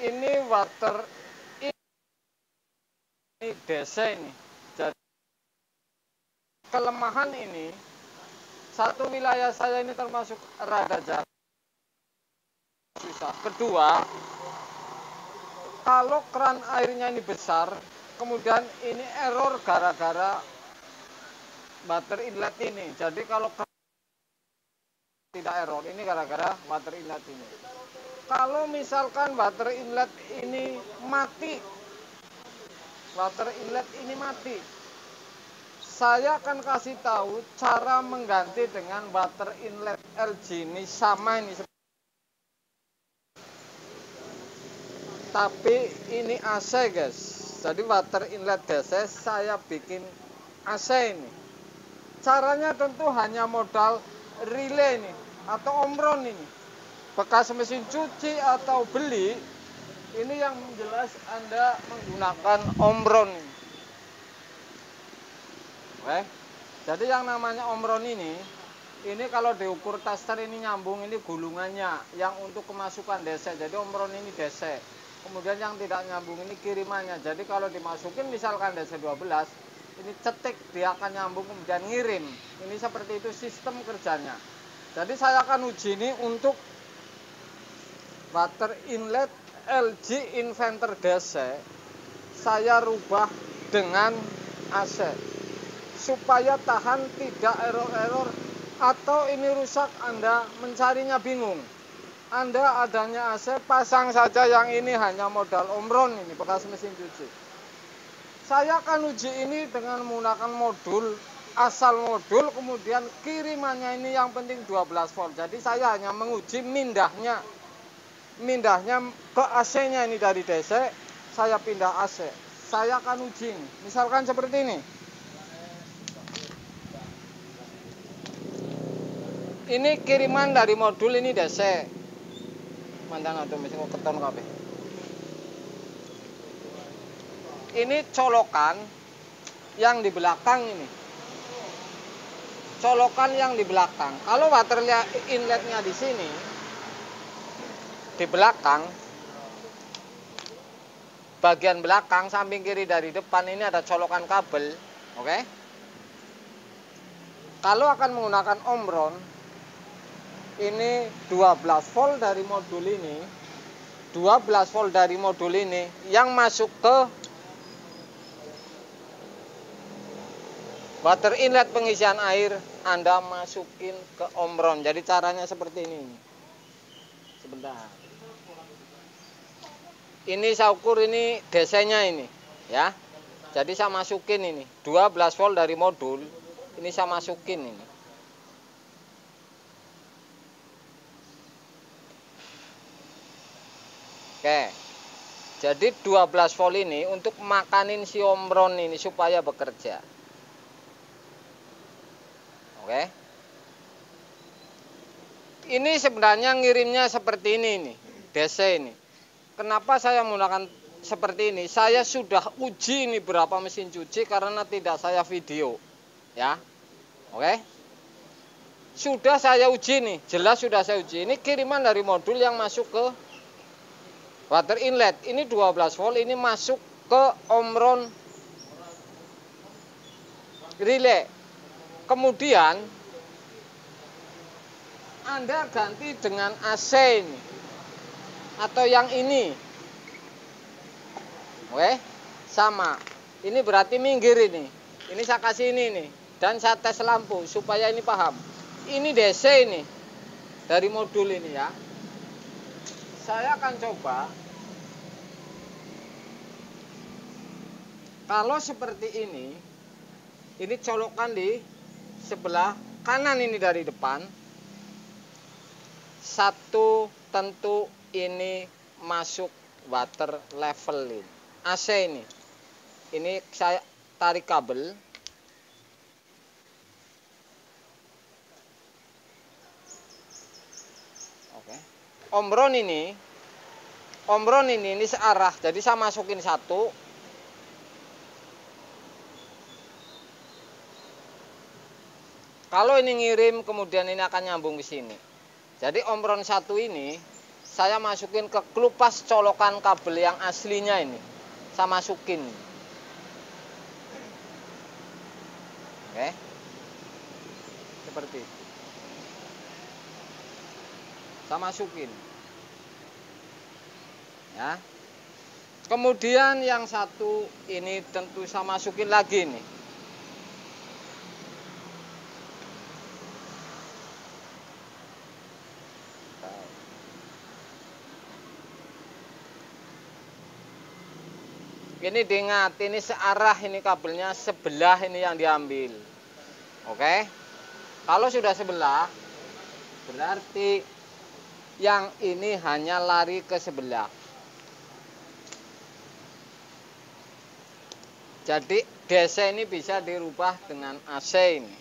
ini water ini DC ini. Jadi kelemahan ini, satu wilayah saya ini termasuk rada jauh, susah. Kedua, kalau keran airnya ini besar, kemudian ini error gara-gara water inlet ini. Jadi kalau tidak error, ini gara-gara water inlet ini. Kalau misalkan water inlet ini mati, saya akan kasih tahu cara mengganti dengan water inlet LG ini sama ini. Tapi ini AC guys. Jadi water inlet DC saya bikin AC ini. Caranya tentu hanya modal relay ini atau omron ini. Bekas mesin cuci atau beli, ini yang jelas Anda menggunakan omron ini. Oke. Jadi yang namanya omron ini kalau diukur tester ini nyambung, ini gulungannya yang untuk kemasukan DC. Jadi omron ini DC. Kemudian yang tidak nyambung ini kirimannya. Jadi kalau dimasukin misalkan DC 12, ini cetik dia akan nyambung kemudian ngirim. Ini seperti itu sistem kerjanya. Jadi saya akan uji ini untuk water inlet LG Inventor DC. Saya rubah dengan AC supaya tahan, tidak error-error atau ini rusak Anda mencarinya bingung. Anda adanya AC, pasang saja yang ini hanya modal omron ini bekas mesin cuci. Saya akan uji ini dengan menggunakan modul, asal modul, kemudian kirimannya ini yang penting 12 volt. Jadi saya hanya menguji mindahnya ke AC-nya ini dari DC, saya pindah AC. Saya akan uji ini. Misalkan seperti ini. Ini kiriman dari modul ini DC. Mantan atau mesin keton kabeh. Ini colokan yang di belakang ini. Colokan yang di belakang. Kalau water inletnya di sini, di belakang, bagian belakang samping kiri dari depan ini ada colokan kabel, oke? Kalau akan menggunakan omron, ini 12 volt dari modul ini, 12 volt dari modul ini yang masuk ke water inlet pengisian air, Anda masukin ke omron. Jadi caranya seperti ini. Sebentar. Ini saya ukur ini DC-nya ini, ya. Jadi saya masukin ini 12 volt dari modul, ini saya masukin ini. Oke. Jadi 12 volt ini untuk makanin si omron ini supaya bekerja. Oke. Ini sebenarnya ngirimnya seperti ini nih, DC ini. Kenapa saya menggunakan seperti ini? Saya sudah uji ini berapa mesin cuci karena tidak saya video, ya. Oke. Sudah saya uji nih, jelas sudah saya uji. Ini kiriman dari modul yang masuk ke water inlet. Ini 12 volt, ini masuk ke omron relay. Kemudian Anda ganti dengan AC ini atau yang ini. Oke, sama. Ini berarti minggir ini. Ini saya kasih ini nih. Dan saya tes lampu supaya ini paham. Ini DC ini dari modul ini ya. Saya akan coba. Kalau seperti ini colokan di sebelah kanan ini dari depan. Satu tentu ini masuk water level ini. AC ini. Ini saya tarik kabel. Oke. Omron ini searah. Jadi saya masukin satu. Kalau ini ngirim kemudian ini akan nyambung ke sini. Jadi omron satu ini saya masukin ke kelupas colokan kabel yang aslinya ini. Saya masukin. Oke. Seperti itu. Saya masukin. Ya. Kemudian yang satu ini tentu saya masukin lagi nih. Ini diingat, ini searah, ini kabelnya sebelah ini yang diambil. Oke. Kalau sudah sebelah, berarti yang ini hanya lari ke sebelah. Jadi DC ini bisa dirubah dengan AC ini.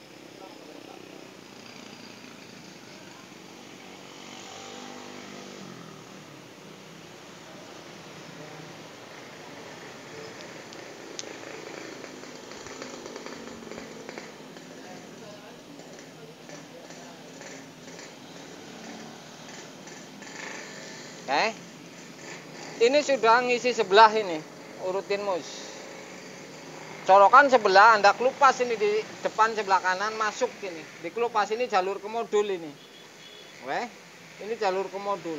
Oke. Ini sudah ngisi sebelah ini, urutin mus. Colokan sebelah, Anda kelupas ini di depan sebelah kanan, masuk ini. Di kelupas ini jalur ke modul ini. Oke. Ini jalur ke modul.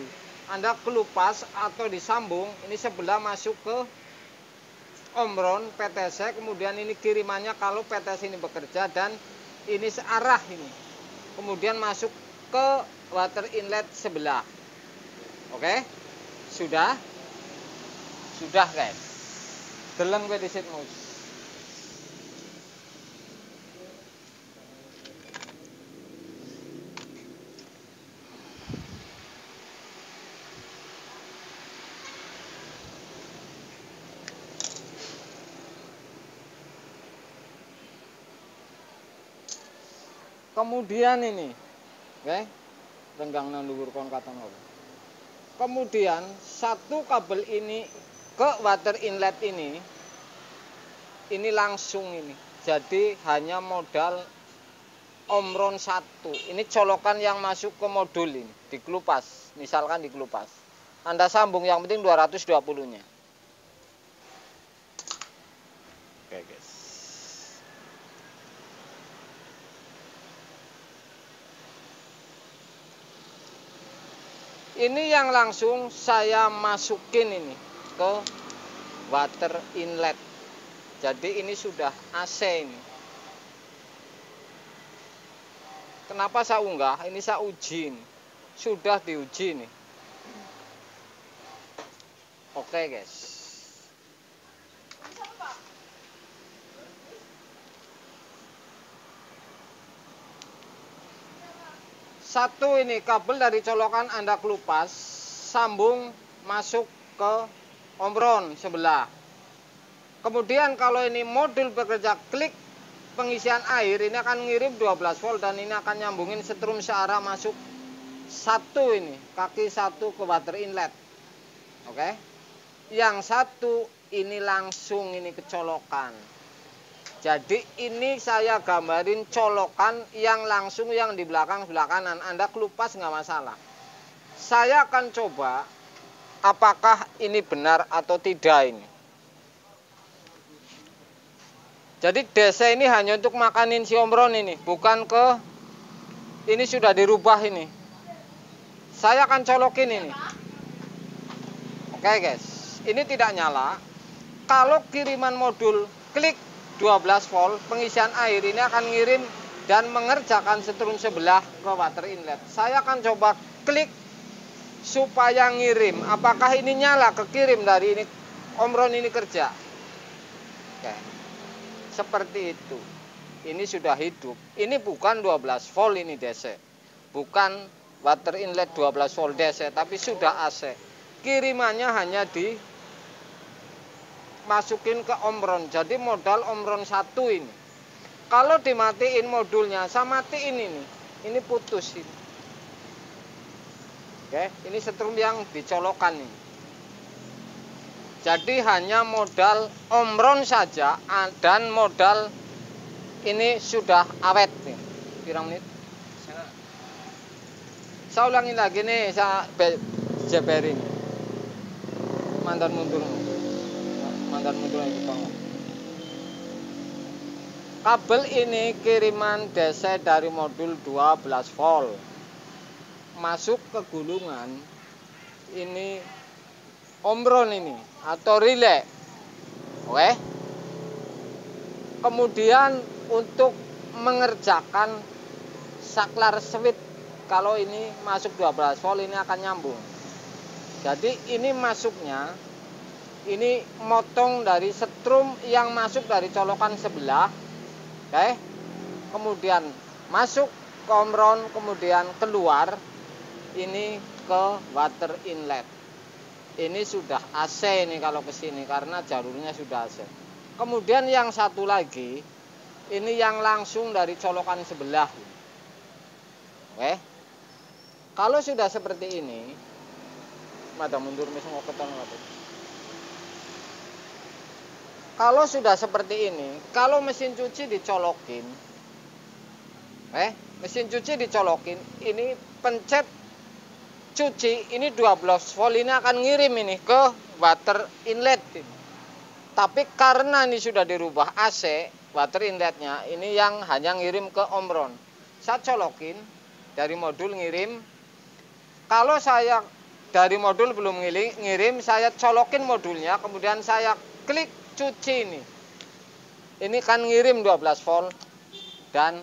Anda kelupas atau disambung, ini sebelah masuk ke omron PTC, kemudian ini kirimannya kalau PTC ini bekerja, dan ini searah ini. Kemudian masuk ke water inlet sebelah. Oke, sudah guys. Deleng gue disit mus. Kemudian ini, oke, renggang nang luhur kon kata ngopo. Kemudian satu kabel ini ke water inlet ini langsung ini. Jadi hanya modal omron 1. Ini colokan yang masuk ke modul ini, di kelupas. Misalkan di kelupas. Anda sambung, yang penting 220-nya. Oke, guys. Ini yang langsung saya masukin ini ke water inlet. Jadi ini sudah AC ini. Kenapa saya unggah? Ini saya uji ini. Sudah diuji nih. Oke guys. Satu ini kabel dari colokan Anda kelupas, sambung masuk ke omron sebelah. Kemudian kalau ini modul bekerja klik pengisian air, ini akan ngirim 12 volt dan ini akan nyambungin setrum searah masuk satu ini, kaki satu ke water inlet. Oke. Yang satu ini langsung ini kecolokan. Jadi ini saya gambarin colokan yang langsung yang di belakang sebelah kanan. Anda kelupas nggak masalah. Saya akan coba apakah ini benar atau tidak ini. Jadi DC ini hanya untuk makanin si omron ini, bukan ke ini sudah dirubah ini. Saya akan colokin ini. Oke guys, ini tidak nyala. Kalau kiriman modul klik 12 volt, pengisian air ini akan ngirim dan mengerjakan setrum sebelah ke water inlet. Saya akan coba klik supaya ngirim. Apakah ini nyala, kekirim dari ini omron ini kerja. Oke. Seperti itu. Ini sudah hidup. Ini bukan 12 volt ini DC. Bukan water inlet 12 volt DC, tapi sudah AC. Kirimannya hanya di masukin ke omron, jadi modal omron 1 ini. Kalau dimatiin modulnya, saya matiin ini putus ini. Oke, ini setrum yang dicolokan ini. Jadi hanya modal omron saja dan modal ini sudah awet nih. Pirang menit? Saya ulangi lagi nih, jeberin mandan mundur itu banget. Kabel ini kiriman DC dari modul 12 volt masuk ke gulungan ini omron ini atau relay. Oke. Kemudian untuk mengerjakan saklar switch, kalau ini masuk 12 volt ini akan nyambung. Jadi ini masuknya ini motong dari setrum yang masuk dari colokan sebelah. Oke. Kemudian masuk ke omron, kemudian keluar ini ke water inlet. Ini sudah AC ini kalau ke sini karena jalurnya sudah AC. Kemudian yang satu lagi ini yang langsung dari colokan sebelah. Oke. Kalau sudah seperti ini, mata mundur mesong oketan. Kalau sudah seperti ini, kalau mesin cuci dicolokin, mesin cuci dicolokin, ini pencet cuci, ini 12 volt ini akan ngirim ini ke water inlet. Tapi karena ini sudah dirubah AC, water inletnya ini yang hanya ngirim ke omron. Saya colokin dari modul ngirim. Kalau saya dari modul belum ngirim, saya colokin modulnya, kemudian saya klik cuci ini. Ini kan ngirim 12 volt dan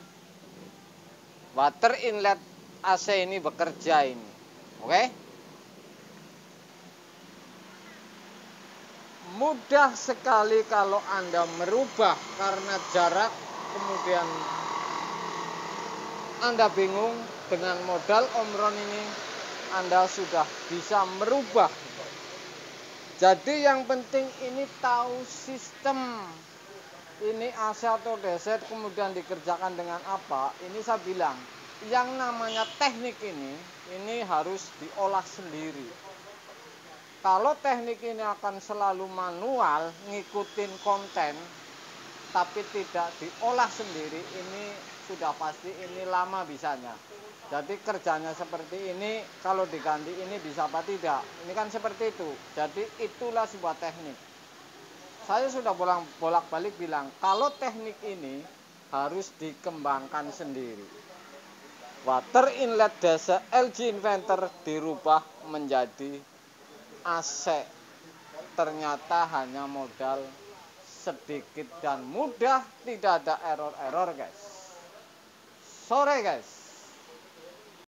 water inlet AC ini bekerja ini. Oke? Mudah sekali kalau Anda merubah karena jarak, kemudian Anda bingung dengan modal omron ini, Anda sudah bisa merubah. Jadi yang penting ini tahu sistem ini AC atau DC kemudian dikerjakan dengan apa. Ini saya bilang yang namanya teknik ini harus diolah sendiri. Kalau teknik ini akan selalu manual ngikutin konten tapi tidak diolah sendiri, ini sudah pasti ini lama bisanya. Jadi kerjanya seperti ini, kalau diganti ini bisa apa tidak, ini kan seperti itu. Jadi itulah sebuah teknik. Saya sudah bolak-balik bilang kalau teknik ini harus dikembangkan sendiri. Water inlet DC LG Inventor dirubah menjadi AC. Ternyata hanya modal sedikit dan mudah, tidak ada error-error guys. Sore guys.